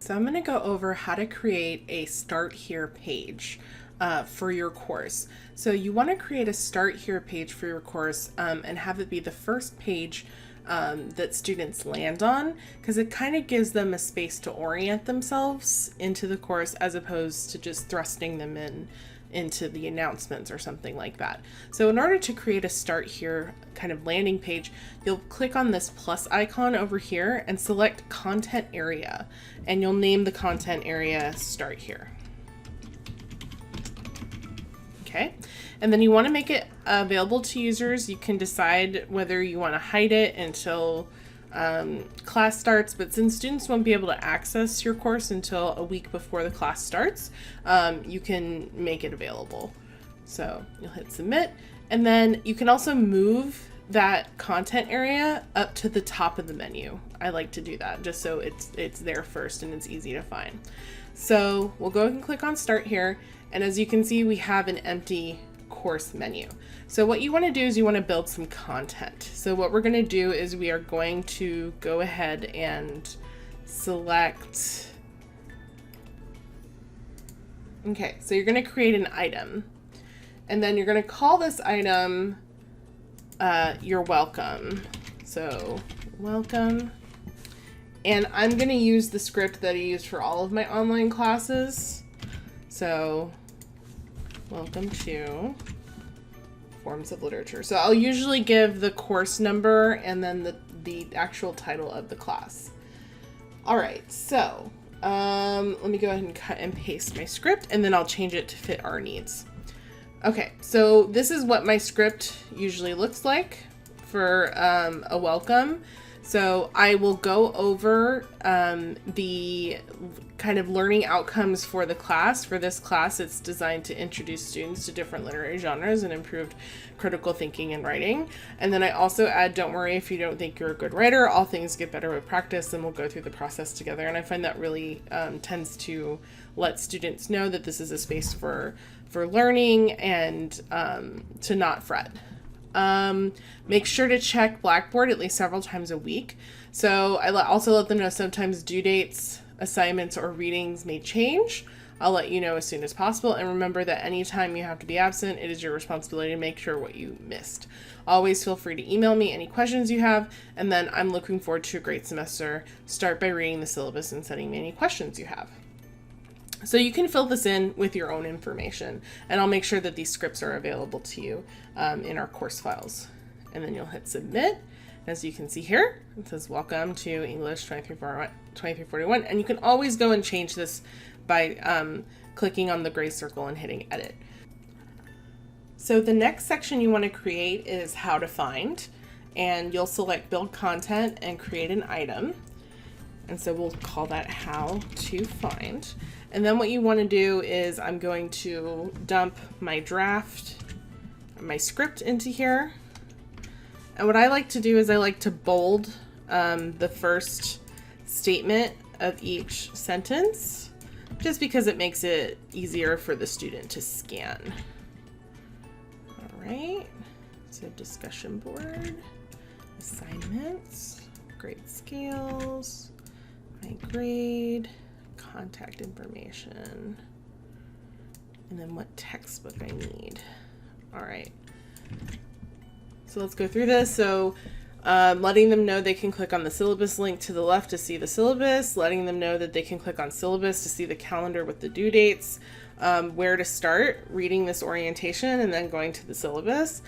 So I'm going to go over how to create a Start Here page for your course. So you want to create a Start Here page for your course and have it be the first page that students land on, because it kind of gives them a space to orient themselves into the course as opposed to just thrusting them into the announcements or something like that. So in order to create a Start Here kind of landing page, you'll click on this plus icon over here and select Content Area, and you'll name the content area Start Here. Okay, and then you want to make it available to users. You can decide whether you want to hide it until class starts, but since students won't be able to access your course until a week before the class starts, you can make it available. So you'll hit submit, and then you can also move that content area up to the top of the menu. I like to do that just so it's there first and it's easy to find. So we'll go and click on Start Here, and as you can see, we have an empty course menu. So what you want to do is you want to build some content. So what we're going to do is we are going to go ahead and select. Okay, so you're going to create an item, and then you're going to call this item You're Welcome. So welcome. And I'm going to use the script that I use for all of my online classes. So welcome to Forms of Literature. So I'll usually give the course number and then the actual title of the class. All right, so let me go ahead and cut and paste my script, and then I'll change it to fit our needs. Okay, so this is what my script usually looks like for a welcome. So I will go over the kind of learning outcomes for the class. For this class, it's designed to introduce students to different literary genres and improved critical thinking and writing. And then I also add, don't worry if you don't think you're a good writer, all things get better with practice, and we'll go through the process together. And I find that really tends to let students know that this is a space for learning and to not fret. Make sure to check Blackboard at least several times a week. So I also let them know sometimes due dates, assignments, or readings may change. I'll let you know as soon as possible. And remember that anytime you have to be absent, it is your responsibility to make sure what you missed. Always feel free to email me any questions you have. And then I'm looking forward to a great semester. Start by reading the syllabus and sending me any questions you have. So you can fill this in with your own information, and I'll make sure that these scripts are available to you in our course files. And then you'll hit submit. As you can see here, it says welcome to English 2341, and you can always go and change this by clicking on the gray circle and hitting edit. So the next section you want to create is how to find, and you'll select build content and create an item. And so we'll call that how to find. And then what you want to do is I'm going to dump my draft, my script into here. And what I like to do is I like to bold the first statement of each sentence, just because it makes it easier for the student to scan. All right, so discussion board, assignments, grade scales, my grade, contact information, and then what textbook I need. All right, so let's go through this. So letting them know they can click on the syllabus link to the left to see the syllabus, letting them know that they can click on syllabus to see the calendar with the due dates, where to start reading this orientation and then going to the syllabus,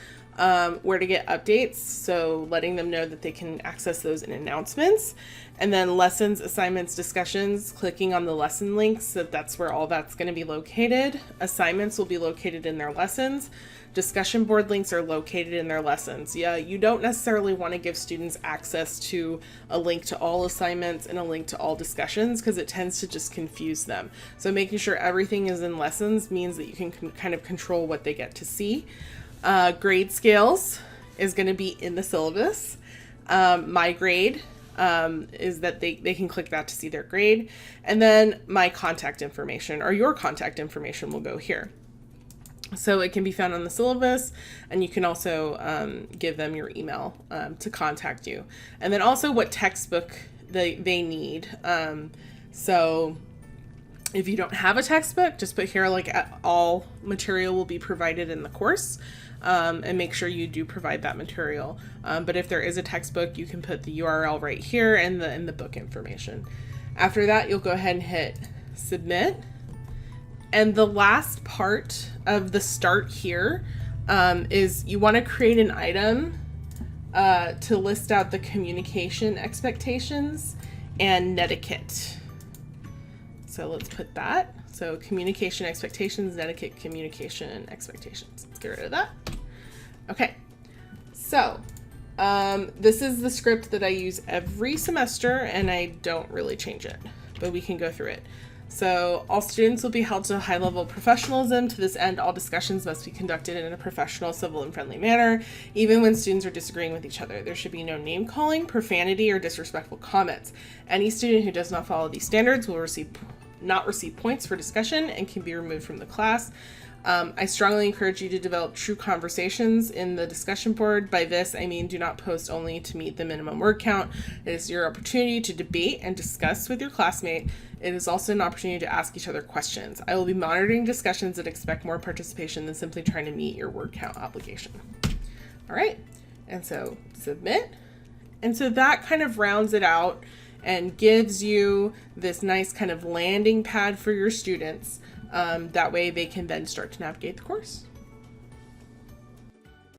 where to get updates, so letting them know that they can access those in announcements, and then lessons, assignments, discussions, clicking on the lesson links, so that's where all that's going to be located. Assignments will be located in their lessons. Discussion board links are located in their lessons. Yeah, you don't necessarily want to give students access to a link to all assignments and a link to all discussions, because it tends to just confuse them. So making sure everything is in lessons means that you can kind of control what they get to see. Grade scales is going to be in the syllabus. My grade is that they can click that to see their grade. And then my contact information, or your contact information, will go here. So it can be found on the syllabus, and you can also give them your email to contact you. And then also what textbook they need. So if you don't have a textbook, just put here like all material will be provided in the course, and make sure you do provide that material. But if there is a textbook, you can put the URL right here and the book information. After that, you'll go ahead and hit submit. And the last part of the start here is you want to create an item to list out the communication expectations and netiquette. So let's put that. So communication expectations, netiquette, communication expectations. Let's get rid of that. Okay. So this is the script that I use every semester, and I don't really change it, but we can go through it. So all students will be held to a high level of professionalism. To this end, all discussions must be conducted in a professional, civil, and friendly manner, even when students are disagreeing with each other. There should be no name calling, profanity, or disrespectful comments. Any student who does not follow these standards will not receive points for discussion and can be removed from the class. I strongly encourage you to develop true conversations in the discussion board. By this, I mean do not post only to meet the minimum word count. It is your opportunity to debate and discuss with your classmate. It is also an opportunity to ask each other questions. I will be monitoring discussions that expect more participation than simply trying to meet your word count obligation. All right, and so submit. And so that kind of rounds it out and gives you this nice kind of landing pad for your students. That way they can then start to navigate the course.